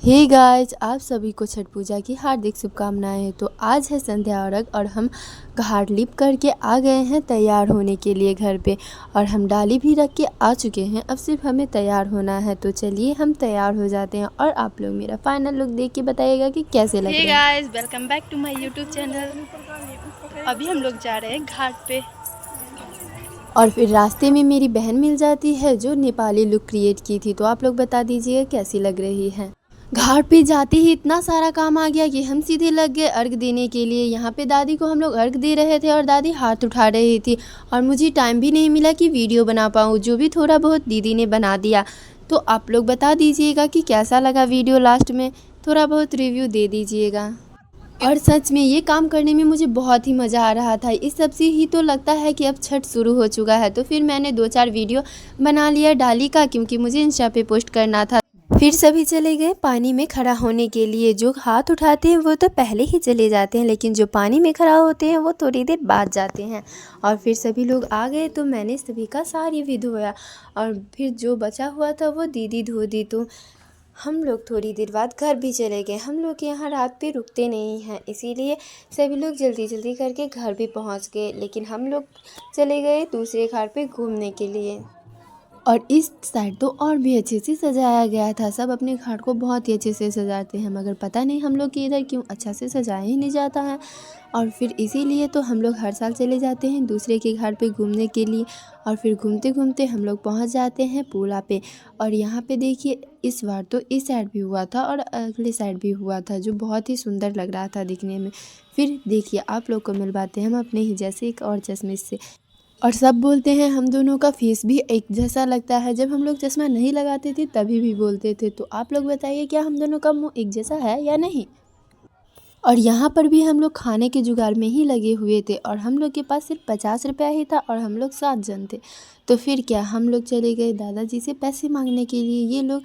Hey guys, आप सभी को छठ पूजा की हार्दिक शुभकामनाएं। तो आज है संध्या अर्घ और हम घाट लिप करके आ गए हैं तैयार होने के लिए घर पे। और हम डाली भी रख के आ चुके हैं, अब सिर्फ हमें तैयार होना है। तो चलिए हम तैयार हो जाते हैं और आप लोग मेरा फाइनल लुक देख के बताइएगा कि कैसे लग रहे हैं। Guys, welcome back to my YouTube channel. अभी हम लोग जा रहे हैं घाट पे। और फिर रास्ते में मेरी बहन मिल जाती है जो नेपाली लुक क्रिएट की थी। तो आप लोग बता दीजिएगा कैसी लग रही है। घाट पे जाते ही इतना सारा काम आ गया कि हम सीधे लग गए अर्घ देने के लिए। यहाँ पे दादी को हम लोग अर्घ दे रहे थे और दादी हाथ उठा रही थी और मुझे टाइम भी नहीं मिला कि वीडियो बना पाऊँ। जो भी थोड़ा बहुत दीदी ने बना दिया। तो आप लोग बता दीजिएगा कि कैसा लगा वीडियो, लास्ट में थोड़ा बहुत रिव्यू दे दीजिएगा। और सच में ये काम करने में मुझे बहुत ही मज़ा आ रहा था। इस सब से ही तो लगता है कि अब छठ शुरू हो चुका है। तो फिर मैंने 2-4 वीडियो बना लिया डाली का, क्योंकि मुझे इंस्टा पे पोस्ट करना था। फिर सभी चले गए पानी में खड़ा होने के लिए। जो हाथ उठाते हैं वो तो पहले ही चले जाते हैं, लेकिन जो पानी में खड़ा होते हैं वो थोड़ी देर बाद जाते हैं। और फिर सभी लोग आ गए तो मैंने सभी का साड़ी भी धोया और फिर जो बचा हुआ था वो दीदी धो दी। तो हम लोग थोड़ी देर बाद घर भी चले गए। हम लोग यहाँ रात पे रुकते नहीं हैं, इसीलिए सभी लोग जल्दी जल्दी करके घर भी पहुँच गए। लेकिन हम लोग चले गए दूसरे घाट पे घूमने के लिए। और इस साइड तो और भी अच्छे से सजाया गया था। सब अपने घाट को बहुत ही अच्छे से सजाते हैं, मगर पता नहीं हम लोग के इधर क्यों अच्छा से सजाया ही नहीं जाता है। और फिर इसीलिए तो हम लोग हर साल चले जाते हैं दूसरे के घाट पे घूमने के लिए। और फिर घूमते घूमते हम लोग पहुंच जाते हैं पूला पे। और यहाँ पे देखिए, इस बार तो इस साइड भी हुआ था और अगले साइड भी हुआ था, जो बहुत ही सुंदर लग रहा था दिखने में। फिर देखिए, आप लोग को मिलवाते हैं हम अपने ही जैसे एक और चश्मे से। और सब बोलते हैं हम दोनों का फेस भी एक जैसा लगता है। जब हम लोग चश्मा नहीं लगाते थे तभी भी बोलते थे। तो आप लोग बताइए, क्या हम दोनों का मुंह एक जैसा है या नहीं। और यहाँ पर भी हम लोग खाने के जुगाड़ में ही लगे हुए थे और हम लोग के पास सिर्फ 50 रुपया ही था और हम लोग 7 जन थे। तो फिर क्या, हम लोग चले गए दादाजी से पैसे मांगने के लिए। ये लोग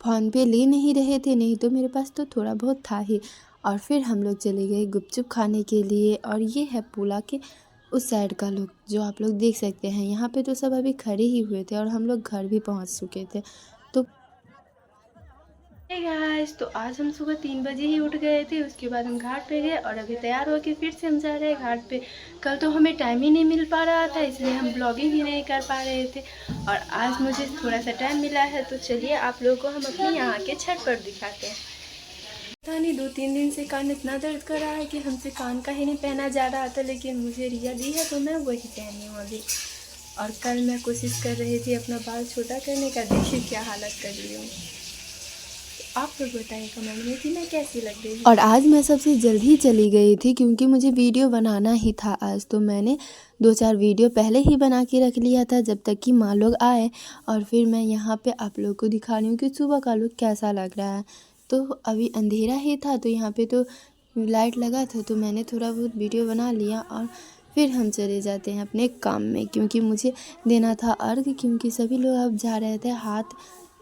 फ़ोन पे ले नहीं रहे थे, नहीं तो मेरे पास तो थोड़ा बहुत था ही। और फिर हम लोग चले गए गुपचुप खाने के लिए। और ये है पूला के उस साइड का लुक, जो आप लोग देख सकते हैं। यहाँ पे तो सब अभी खड़े ही हुए थे और हम लोग घर भी पहुँच चुके थे। तो हे गाइस, तो आज हम सुबह 3 बजे ही उठ गए थे। उसके बाद हम घाट पे गए और अभी तैयार होके फिर से हम जा रहे हैं घाट पे। कल तो हमें टाइम ही नहीं मिल पा रहा था, इसलिए हम ब्लॉगिंग ही नहीं कर पा रहे थे। और आज मुझे थोड़ा सा टाइम मिला है, तो चलिए आप लोगों को हम अपने यहाँ के छठ पर्व दिखाते हैं। पता नहीं 2-3 दिन से कान इतना दर्द कर रहा है कि हमसे कान का ही नहीं पहना जा रहा था, लेकिन मुझे रिया दी है तो मैं वही पहनी हूँ अभी। और कल मैं कोशिश कर रही थी अपना बाल छोटा करने का, देखिए क्या हालत कर रही हूँ। आप लोग बताइए कमेंट में कि मैं कैसी लग रही हूँ। और आज मैं सबसे जल्दी चली गई थी क्योंकि मुझे वीडियो बनाना ही था आज। तो मैंने 2-4 वीडियो पहले ही बना के रख लिया था जब तक कि माँ लोग आए। और फिर मैं यहाँ पे आप लोग को दिखा रही हूँ कि सुबह का लुक कैसा लग रहा है। तो अभी अंधेरा ही था, तो यहाँ पे तो लाइट लगा था, तो मैंने थोड़ा बहुत वीडियो बना लिया। और फिर हम चले जाते हैं अपने काम में, क्योंकि मुझे देना था अर्घ, क्योंकि सभी लोग अब जा रहे थे हाथ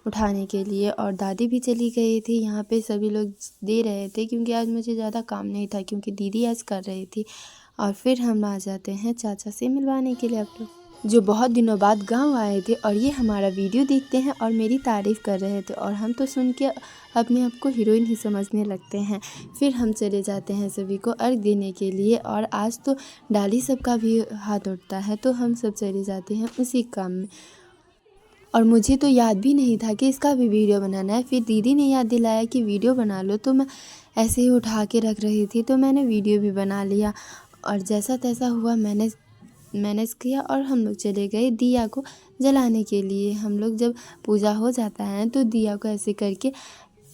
उठाने के लिए। और दादी भी चली गई थी, यहाँ पे सभी लोग दे रहे थे, क्योंकि आज मुझे ज़्यादा काम नहीं था, क्योंकि दीदी आज कर रही थी। और फिर हम आ जाते हैं चाचा से मिलवाने के लिए, आप लोग जो बहुत दिनों बाद गांव आए थे और ये हमारा वीडियो देखते हैं और मेरी तारीफ़ कर रहे थे। और हम तो सुन के अपने आप को हीरोइन ही समझने लगते हैं। फिर हम चले जाते हैं सभी को अर्घ देने के लिए। और आज तो डाली सबका भी हाथ उठता है, तो हम सब चले जाते हैं उसी काम में। और मुझे तो याद भी नहीं था कि इसका भी वीडियो बनाना है। फिर दीदी ने याद दिलाया कि वीडियो बना लो, तो मैं ऐसे ही उठा के रख रही थी, तो मैंने वीडियो भी बना लिया। और जैसा तैसा हुआ मैनेज किया और हम लोग चले गए दिया को जलाने के लिए। हम लोग जब पूजा हो जाता है तो दिया को ऐसे करके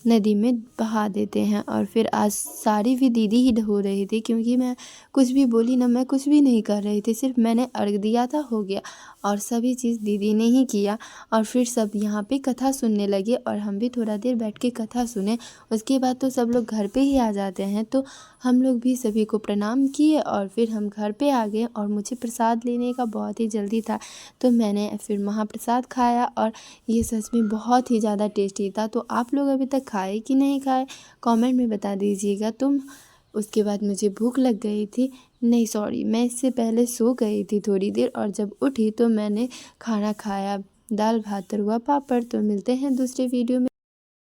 नदी में बहा देते हैं। और फिर आज साड़ी भी दीदी ही धो रही थी, क्योंकि मैं कुछ भी बोली ना, मैं कुछ भी नहीं कर रही थी, सिर्फ मैंने अर्घ दिया था, हो गया। और सभी चीज़ दीदी ने ही किया। और फिर सब यहाँ पे कथा सुनने लगे और हम भी थोड़ा देर बैठ के कथा सुने। उसके बाद तो सब लोग घर पे ही आ जाते हैं, तो हम लोग भी सभी को प्रणाम किए और फिर हम घर पे आ गए। और मुझे प्रसाद लेने का बहुत ही जल्दी था, तो मैंने फिर महाप्रसाद खाया और ये सच में बहुत ही ज़्यादा टेस्टी था। तो आप लोग अभी तक खाए कि नहीं खाए, कमेंट में बता दीजिएगा। उसके बाद मुझे भूख लग गई थी, नहीं सॉरी, मैं इससे पहले सो गई थी थोड़ी देर। और जब उठी तो मैंने खाना खाया, दाल भात तरुआ पापड़। तो मिलते हैं दूसरे वीडियो में।